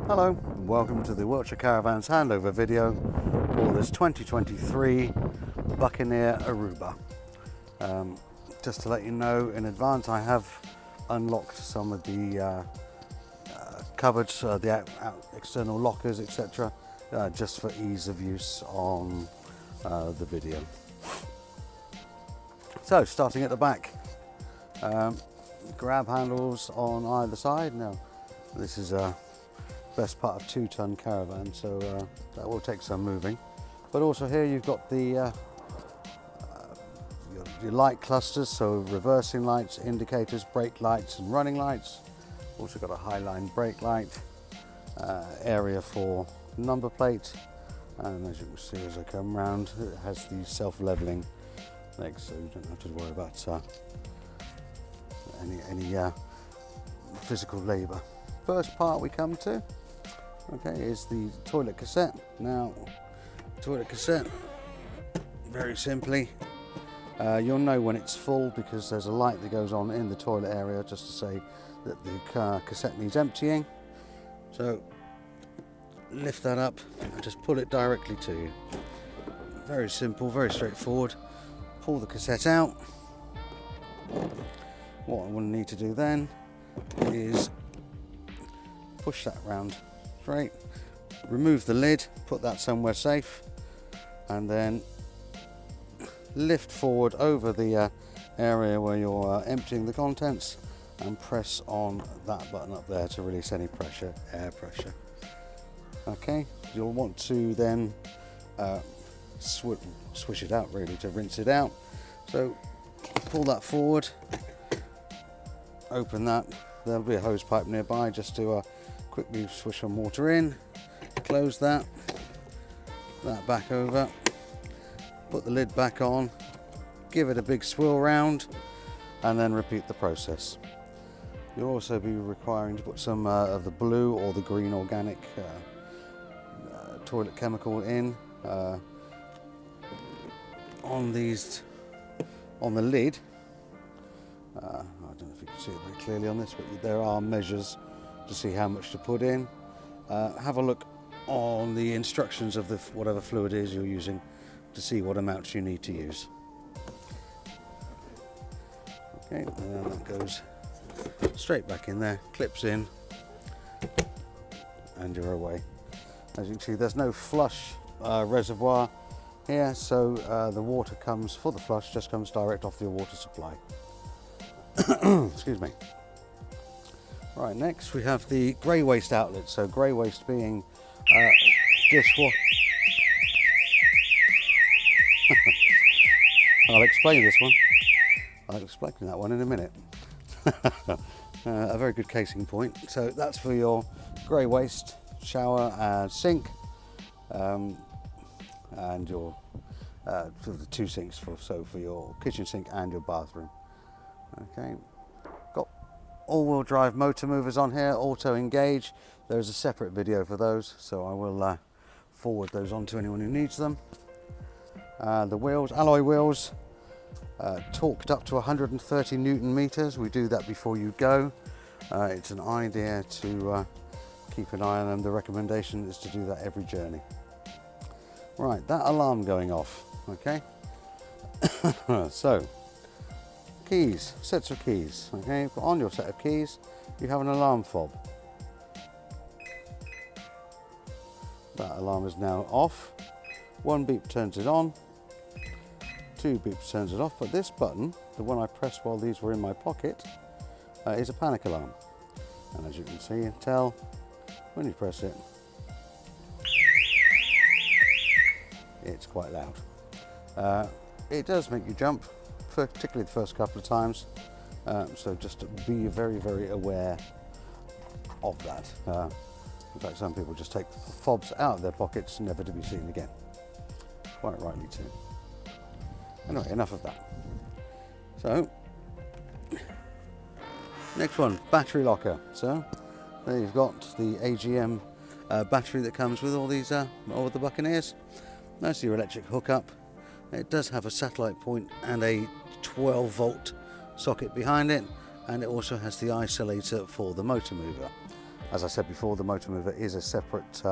Hello, and welcome to the Wiltshire Caravans handover video for this 2023 Buccaneer Aruba. Just to let you know in advance, I have unlocked some of the cupboards, the external lockers, etc., just for ease of use on the video. So, starting at the back, grab handles on either side. Now, this is a best part of 2-ton caravan, so that will take some moving. But also here you've got the your light clusters, so reversing lights, indicators, brake lights and running lights. Also got a highline brake light, area for number plate, and as you can see as I come round, it has the self-leveling legs, so you don't have to worry about any physical labour. First part we come to, okay, is the toilet cassette. Now, toilet cassette, very simply, you'll know when it's full because there's a light that goes on in the toilet area just to say that the cassette needs emptying. So, lift that up and just pull it directly to you. Very simple, very straightforward. Pull the cassette out. What I will need to do then is push that round straight, remove the lid, put that somewhere safe, and then lift forward over the area where you're emptying the contents and press on that button up there to release any pressure, air pressure. Okay, you'll want to then swish it out really to rinse it out. So pull that forward, open that, there'll be a hose pipe nearby just to quickly swish some water in, close that back over, put the lid back on, give it a big swirl round, and then repeat the process. You'll also be requiring to put some of the blue or the green organic toilet chemical in on the lid. I don't know if you can see it very clearly on this, but there are measures to see how much to put in. Have a look on the instructions of whatever fluid is you're using to see what amounts you need to use. Okay, and that goes straight back in there, clips in, and you're away. As you can see, there's no flush reservoir here, so the water comes for the flush just comes direct off your water supply. Excuse me. Right, next we have the grey waste outlet. So grey waste being dishwater. I'll explain this one. I'll explain that one in a minute. A very good casing point. So that's for your grey waste, shower and sink, and your for the two sinks for your kitchen sink and your bathroom. Okay, got all-wheel drive motor movers on here, auto engage. There's a separate video for those, so I will forward those on to anyone who needs them. The wheels, alloy wheels, torqued up to 130 Newton meters. We do that before you go. It's an idea to keep an eye on them. The recommendation is to do that every journey. Right, that alarm going off, okay? So, keys, sets of keys, okay? But on your set of keys, you have an alarm fob. That alarm is now off. One beep turns it on, two beeps turns it off, but this button, the one I pressed while these were in my pocket, is a panic alarm. And as you can see and tell, when you press it, it's quite loud. It does make you jump, particularly the first couple of times, so just be very, very aware of that. In fact, some people just take the fobs out of their pockets, never to be seen again. Quite rightly too. Anyway, enough of that. So, next one, battery locker. So, there you've got the AGM battery that comes with all these, all of the Buccaneers. That's your electric hookup. It does have a satellite point and a 12-volt socket behind it, and it also has the isolator for the motor mover. As I said before, the motor mover is a separate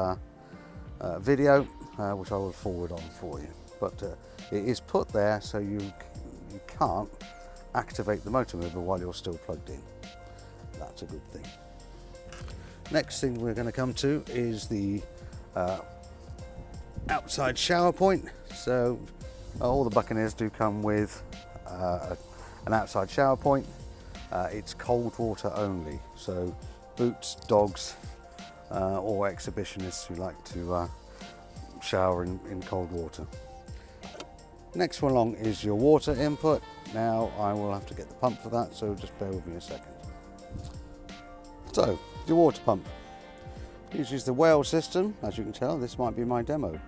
video, which I will forward on for you. But it is put there so you can't activate the motor mover while you're still plugged in. That's a good thing. Next thing we're going to come to is the outside shower point. So all the Buccaneers do come with an outside shower point. It's cold water only, so boots, dogs, or exhibitionists who like to shower in cold water. Next one along is your water input. Now I will have to get the pump for that, so just bear with me a second. So, your water pump. This is the whale system. As you can tell, this might be my demo.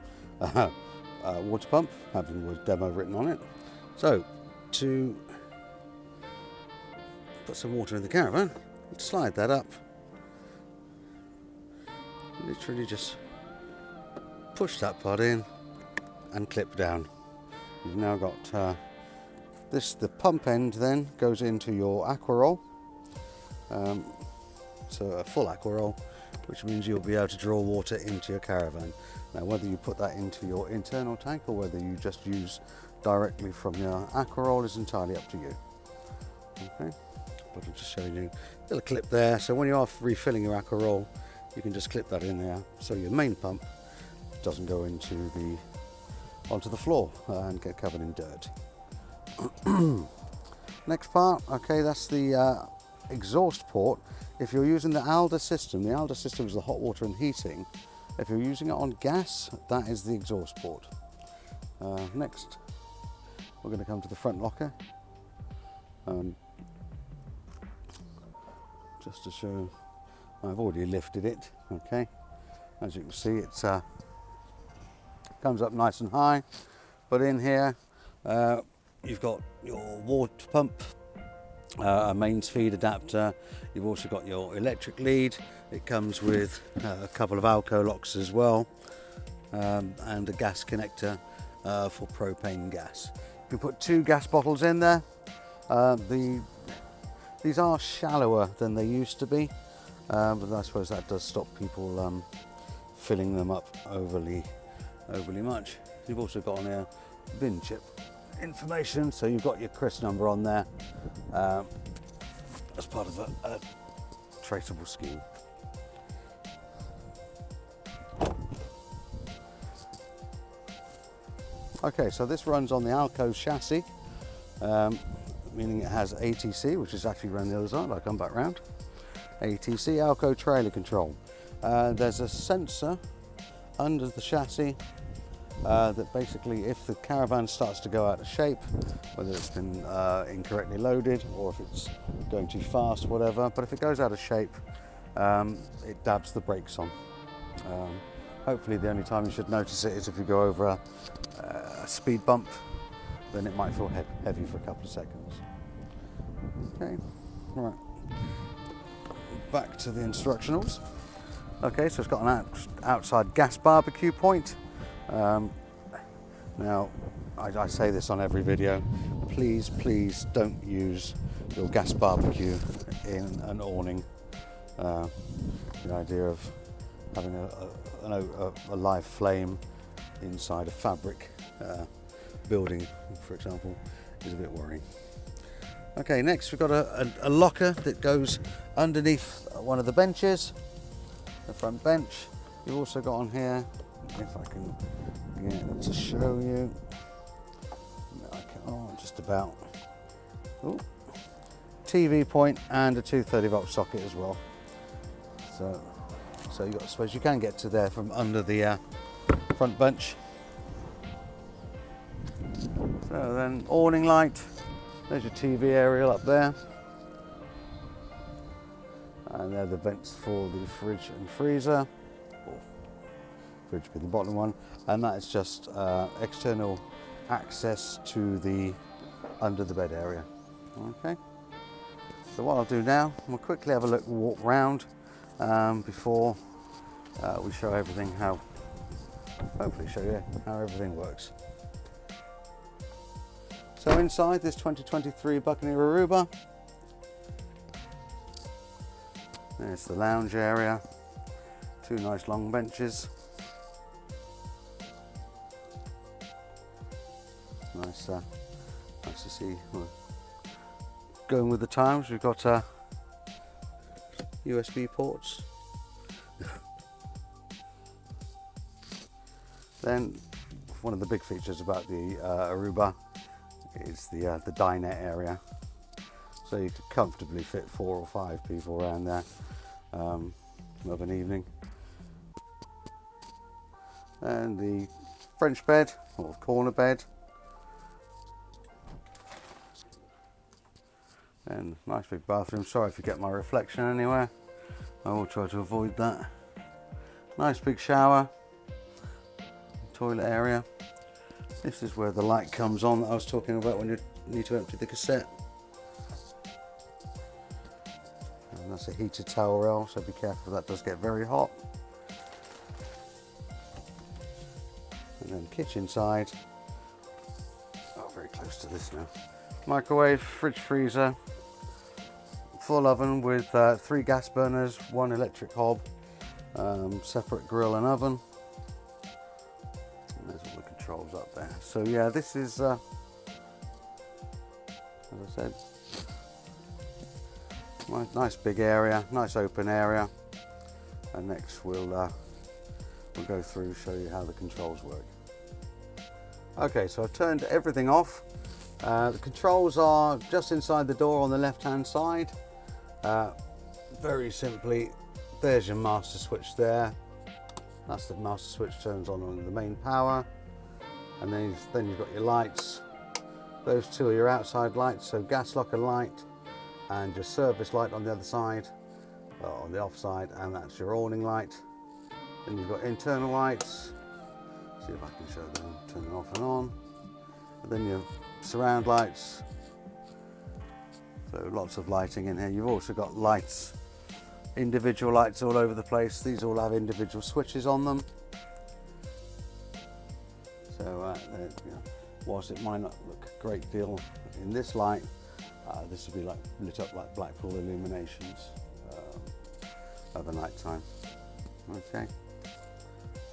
Water pump, having the word demo written on it. So, to put some water in the caravan, slide that up. Literally just push that part in and clip down. You've now got this. The pump end then goes into your aqua roll. So a full aqua roll, which means you'll be able to draw water into your caravan. Now, whether you put that into your internal tank or whether you just use directly from your aqua roll is entirely up to you. Okay, but I'm just showing you a little clip there. So when you are refilling your aqua roll, you can just clip that in there, so your main pump doesn't go onto the floor and get covered in dirt. Next part, okay, that's the exhaust port. If you're using the ALDA system is the hot water and heating. If you're using it on gas, that is the exhaust port. Next, we're going to come to the front locker. Just to show, I've already lifted it, okay. As you can see, it's comes up nice and high, but in here you've got your water pump, a mains feed adapter. You've also got your electric lead. It comes with a couple of Alco locks as well, and a gas connector for propane gas. You put 2 gas bottles in there. These are shallower than they used to be, but I suppose that does stop people filling them up overly much. You've also got on here bin chip information, so you've got your CRIS number on there as part of a traceable scheme. Okay, so this runs on the Alco chassis, meaning it has ATC, which is actually around the other side. I'll come back round. ATC, Alco trailer control. There's a sensor under the chassis that basically, if the caravan starts to go out of shape, whether it's been incorrectly loaded or if it's going too fast, whatever, but if it goes out of shape, it dabs the brakes on. Hopefully the only time you should notice it is if you go over a speed bump, then it might feel heavy for a couple of seconds. Okay, all right, back to the instructionals. Okay, so it's got an outside gas barbecue point. Now, I say this on every video, please don't use your gas barbecue in an awning. The idea of having a live flame inside a fabric building, for example, is a bit worrying. Okay, next we've got a locker that goes underneath one of the benches, the front bench. You've also got on here, if I can get to show you, just about, TV point and a 230-volt socket as well. So I suppose you can get to there from under the front bench. So then awning light, there's your TV aerial up there. And there are the vents for the fridge and freezer, or fridge being the bottom one, and that is just external access to the under the bed area. Okay, so what I'll do now, we'll quickly have a look and walk round before we show everything, hopefully show you how everything works. So inside this 2023 Buccaneer Aruba, There's the lounge area, 2 nice long benches. Nice to see. Going with the times, we've got USB ports. Then one of the big features about the Aruba is the dinette area. So you could comfortably fit 4 or 5 people around there of an evening. And the French bed, or corner bed. And nice big bathroom. Sorry if you get my reflection anywhere. I will try to avoid that. Nice big shower. Toilet area. This is where the light comes on that I was talking about when you need to empty the cassette. And that's a heated towel rail, so be careful, that does get very hot. And then kitchen side. Oh, very close to this now. Microwave, fridge, freezer, full oven with 3 gas burners, 1 electric hob, separate grill and oven. And there's all the controls up there. So yeah, this is, as I said, nice big area, nice open area. And next we'll go through, show you how the controls work. Okay, so I've turned everything off. The controls are just inside the door on the left hand side. Very simply, there's your master switch there. That's the master switch, turns on the main power. And then you've got your lights. Those 2 are your outside lights, so gas locker light and your service light on the other side, on the off side, and that's your awning light. Then you've got internal lights. See if I can show them, turn them off and on. And then your surround lights. So lots of lighting in here. You've also got lights, individual lights all over the place. These all have individual switches on them. So whilst it might not look a great deal in this light, this would be like lit up like Blackpool illuminations over night time. Okay,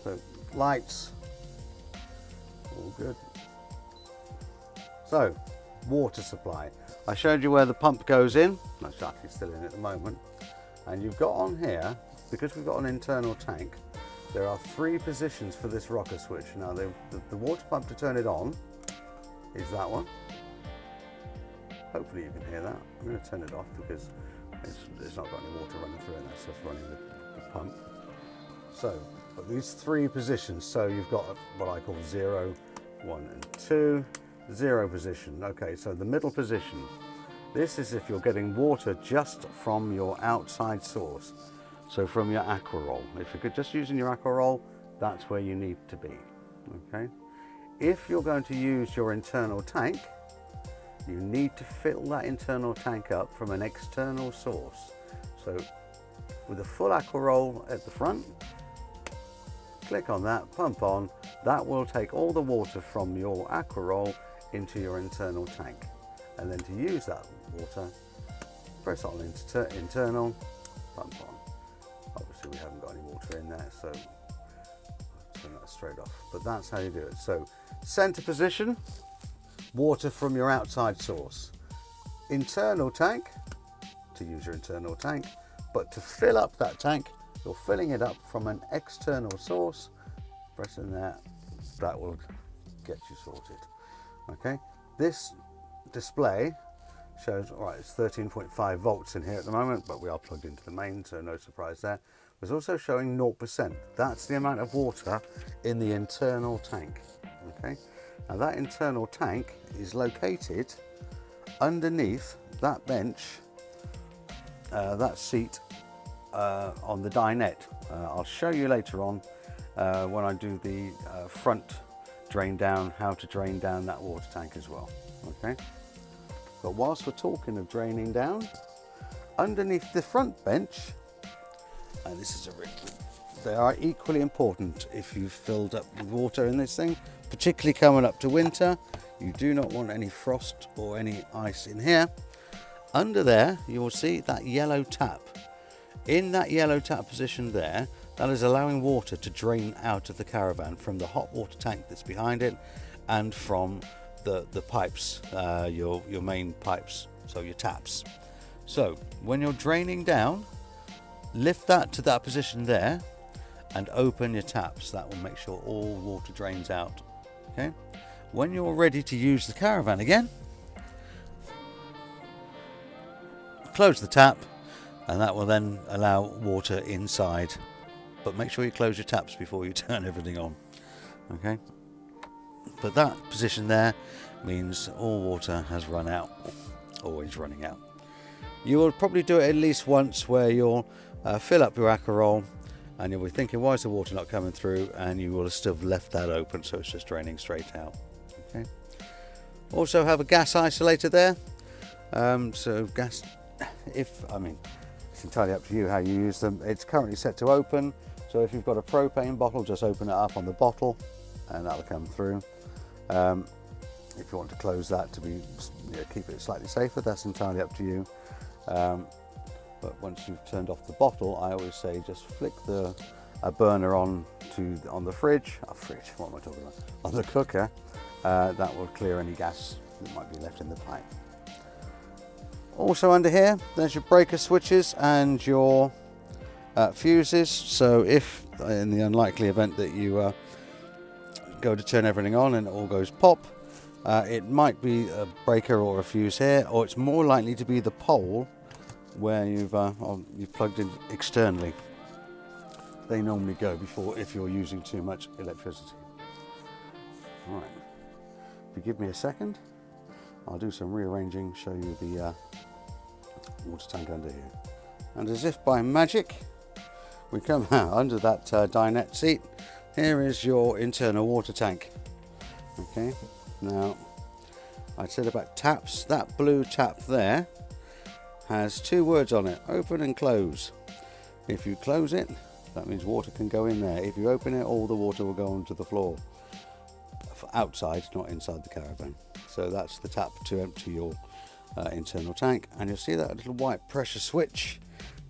so lights, all good. So water supply. I showed you where the pump goes in. That's actually still in at the moment. And you've got on here, because we've got an internal tank, there are 3 positions for this rocker switch. Now the water pump to turn it on is that one. Hopefully you can hear that. I'm going to turn it off because it's not got any water running through it, that's just running the pump. So, but these 3 positions, so you've got what I call 0, 1 and 2, 0 position. Okay, so the middle position, this is if you're getting water just from your outside source, so from your aqua roll. If you're just using your aqua roll, that's where you need to be. Okay, if you're going to use your internal tank, you need to fill that internal tank up from an external source. So with a full aqua roll at the front, click on that, pump on, that will take all the water from your aqua roll into your internal tank. And then to use that water, press on internal, pump on. Obviously we haven't got any water in there, so I'll turn that straight off. But that's how you do it. So center position, water from your outside source. Internal tank, to use your internal tank, but to fill up that tank, you're filling it up from an external source. Pressing that, that will get you sorted. Okay, this display shows, all right, it's 13.5 volts in here at the moment, but we are plugged into the main, so no surprise there. It's also showing 0%. That's the amount of water in the internal tank. Okay, now that internal tank is located underneath that bench, that seat on the dinette. I'll show you later on when I do the front drain down, how to drain down that water tank as well. Okay, but whilst we're talking of draining down, underneath the front bench, and this is they are equally important if you've filled up with water in this thing, particularly coming up to winter. You do not want any frost or any ice in here. Under there, you will see that yellow tap In that yellow tap position there, that is allowing water to drain out of the caravan from the hot water tank that's behind it and from the pipes, your main pipes, so your taps. So when you're draining down, lift that to that position there and open your taps. That will make sure all water drains out. Okay. When you're ready to use the caravan again, close the tap, and that will then allow water inside. But make sure you close your taps before you turn everything on. Okay. But that position there means all water has run out, always running out. You will probably do it at least once where you'll fill up your Acarol and you'll be thinking, why is the water not coming through? And you will have still left that open, so it's just draining straight out. Okay. Also have a gas isolator there. So gas, it's entirely up to you how you use them. It's currently set to open, so if you've got a propane bottle, just open it up on the bottle and that'll come through. If you want to close that to be, keep it slightly safer, that's entirely up to you. But once you've turned off the bottle, I always say just flick a burner on the fridge. What am I talking about? On the cooker. That will clear any gas that might be left in the pipe. Also under here, there's your breaker switches and your fuses. So if in the unlikely event that you go to turn everything on and it all goes pop, it might be a breaker or a fuse here, or it's more likely to be the pole where you've plugged in externally. They normally go before if you're using too much electricity. All right, if you give me a second, I'll do some rearranging, show you the water tank under here. And as if by magic, we come out under that dinette seat. Here is your internal water tank. Okay, now I said about taps, that blue tap there has two words on it, open and close. If you close it, that means water can go in there. If you open it, all the water will go onto the floor. Outside, not inside the caravan. So that's the tap to empty your internal tank. And you'll see that little white pressure switch.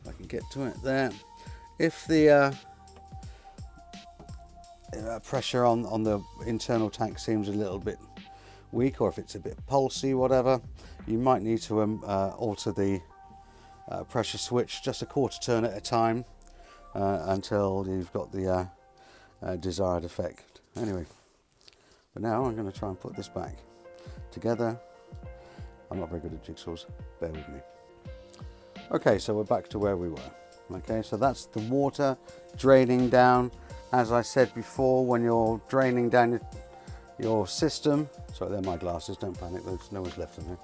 If I can get to it there. If the pressure on the internal tank seems a little bit weak, or if it's a bit pulsy, whatever, you might need to alter the pressure switch just a quarter turn at a time until you've got the desired effect. Anyway, but now I'm going to try and put this back together. I'm not very good at jigsaws, bear with me. Okay, so we're back to where we were. Okay, so that's the water draining down. As I said before, when you're draining down your system, sorry, they're my glasses, don't panic, there's no one's left of them.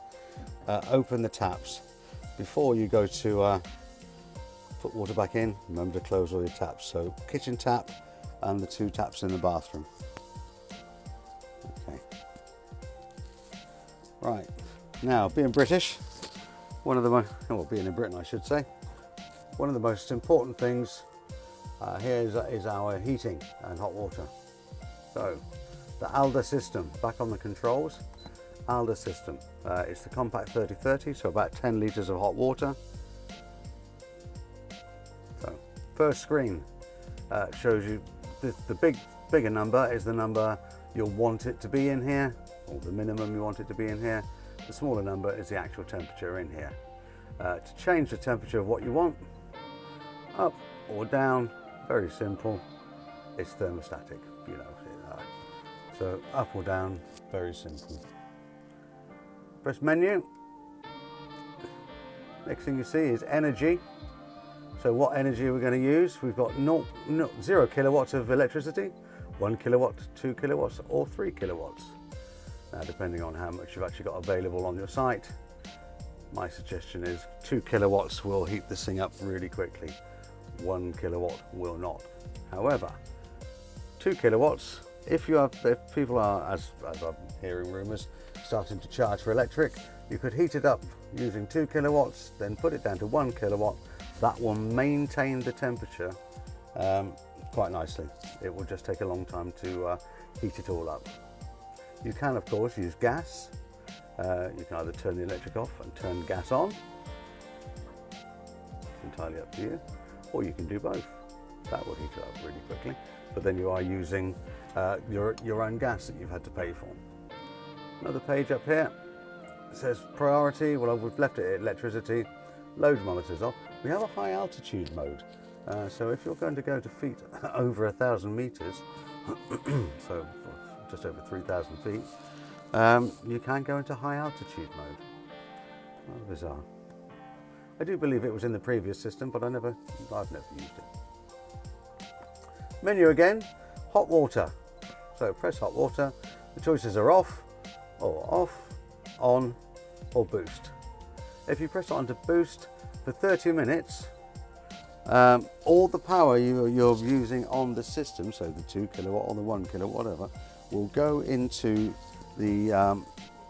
Open the taps. Before you go to put water back in, remember to close all your taps. So kitchen tap and the two taps in the bathroom. Okay. Right, now being British, being in Britain I should say, one of the most important things here is our heating and hot water. So the ALDA system, back on the controls, ALDA system. It's the compact 3030, so about 10 litres of hot water. So first screen shows you the bigger number is the number you'll want it to be in here, or the minimum you want it to be in here. The smaller number is the actual temperature in here. To change the temperature of what you want, up or down, very simple. It's thermostatic, you know. So up or down, very simple. Press menu. Next thing you see is energy. So what energy are we going to use? We've got 0 kilowatts of electricity, 1 kilowatt, 2 kilowatts, or 3 kilowatts. Now, depending on how much you've actually got available on your site, my suggestion is 2 kilowatts will heat this thing up really quickly. 1 kilowatt will not. However, 2 kilowatts, if people are, as I'm hearing rumours, starting to charge for electric, you could heat it up using 2 kilowatts, then put it down to 1 kilowatt. That will maintain the temperature quite nicely. It will just take a long time to heat it all up. You can, of course, use gas. You can either turn the electric off and turn gas on. It's entirely up to you. or you can do both. That will heat it up really quickly, but then you are using your own gas that you've had to pay for. Another page up here, it says priority. Well, we've left it at electricity. Load monitors off. We have a high altitude mode, so if you're going to go to feet over 1,000 meters, so just over 3,000 feet, you can go into high altitude mode. Rather bizarre. I do believe it was in the previous system, but I've never used it. Menu again, hot water. So press hot water. The choices are off, on, or boost. If you press on to boost for 30 minutes, all the power you're using on the system, so the 2 kilowatt or the 1 kilowatt, whatever, will go into the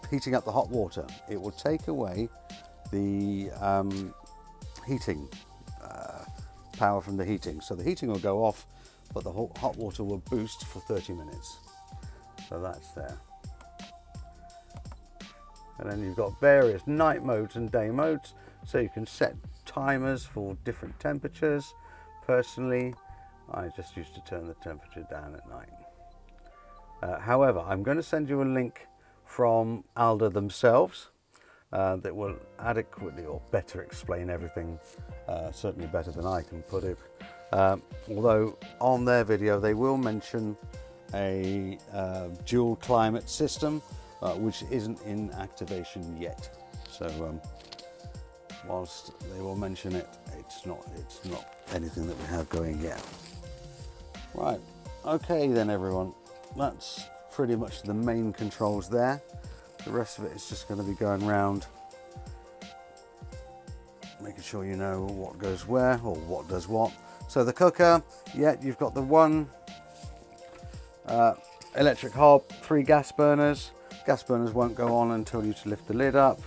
heating up the hot water. It will take away the heating power from the heating. So the heating will go off, but the hot water will boost for 30 minutes. So that's there. And then you've got various night modes and day modes, so you can set timers for different temperatures. Personally, I just used to turn the temperature down at night. However, I'm going to send you a link from Alda themselves that will adequately or better explain everything, certainly better than I can put it. Although on their video they will mention a dual climate system, which isn't in activation yet. So whilst they will mention it, it's not anything that we have going yet. Right, okay then everyone, that's pretty much the main controls there. The rest of it is just going to be going around, making sure you know what goes where or what does what. So the cooker, yeah, you've got the one electric hob, 3 gas burners. Gas burners won't go on until you lift the lid up.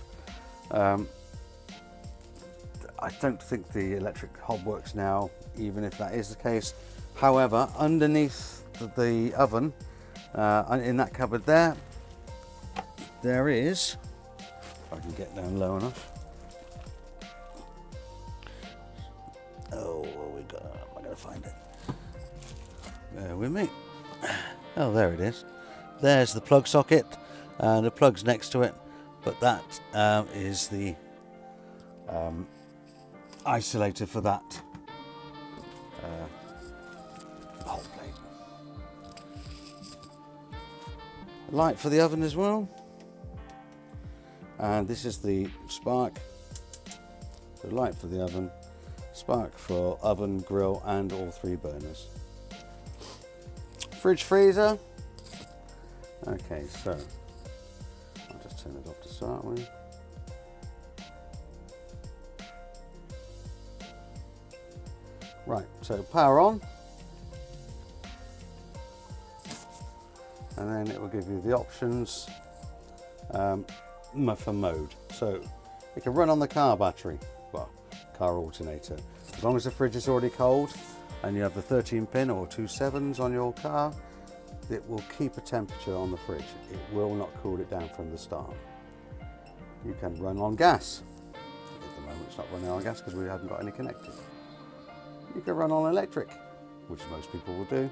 I don't think the electric hob works now, even if that is the case. However, underneath the oven, in that cupboard there is, if I can get down low enough. Oh, what we got? I'm going to find it. Bear with me. Oh, there it is. There's the plug socket. The plug's next to it, but that is the isolator for that hot plate. Light for the oven as well, and this is the spark. So light for the oven, spark for oven, grill, and all 3 burners. Fridge freezer. Okay, so I'll just turn it off to start with. Right, so power on, and then it will give you the options for mode. So it can run on the car battery, well, car alternator. As long as the fridge is already cold and you have the 13 pin or 2 7s on your car, it will keep a temperature on the fridge. It will not cool it down from the start. You can run on gas. At the moment it's not running on gas because we haven't got any connected. You can run on electric, which most people will do.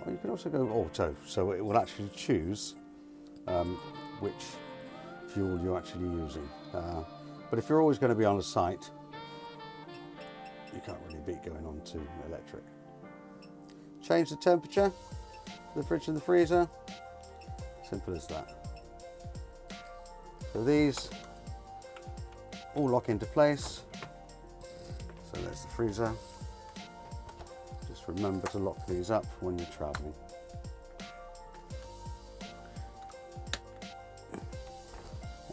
Or you can also go auto, so it will actually choose which fuel you're actually using. But if you're always going to be on a site, you can't really beat going on to electric. Change the temperature for the fridge and the freezer. Simple as that. So these all lock into place. So there's the freezer. Just remember to lock these up when you're traveling.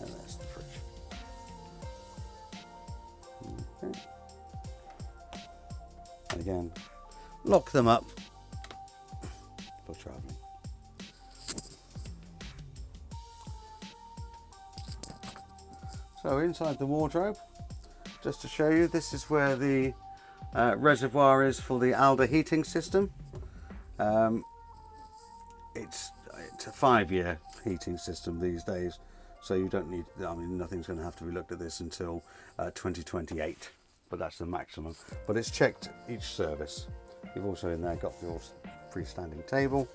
And there's the fridge. Okay. And again, lock them up for traveling. So inside the wardrobe, just to show you, this is where the reservoir is for the Alda heating system. It's a 5-year heating system these days, so you don't need, I mean, nothing's going to have to be looked at this until 2028. but that's the maximum. But it's checked each service. You've also in there got your freestanding table.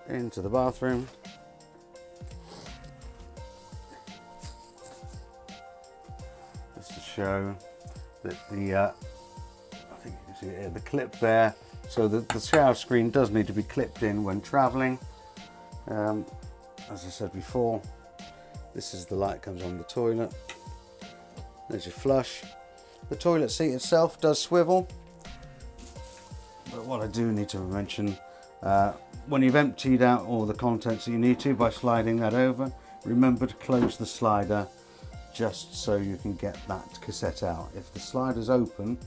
Into the bathroom. Just to show that I think you can see it here, the clip there. So the shower screen does need to be clipped in when traveling. As I said before, this is the light that comes on the toilet. There's your flush. The toilet seat itself does swivel. But what I do need to mention, when you've emptied out all the contents that you need to by sliding that over, remember to close the slider just so you can get that cassette out. If the slider's open,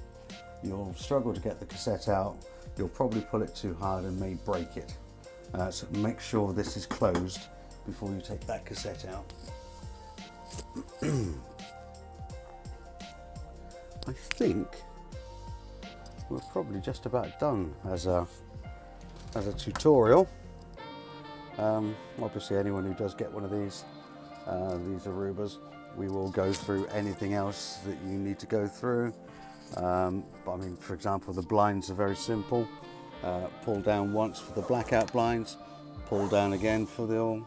you'll struggle to get the cassette out. You'll probably pull it too hard and may break it. So make sure this is closed before you take that cassette out. I think we're probably just about done as a tutorial. Obviously anyone who does get one of these Arubas, we will go through anything else that you need to go through. But I mean, for example, the blinds are very simple. Pull down once for the blackout blinds, pull down again for the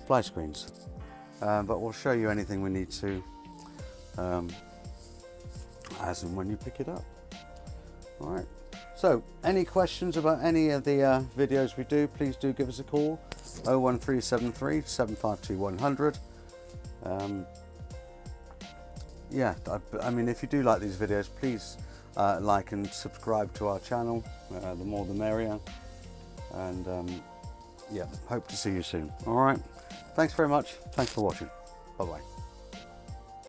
fly screens. But we'll show you anything we need to as and when you pick it up. All right. So, any questions about any of the videos we do, please do give us a call, 01373 752 100. Yeah, I mean, if you do like these videos, please like and subscribe to our channel. The more the merrier. And yeah, hope to see you soon. All right. Thanks very much. Thanks for watching. Bye-bye.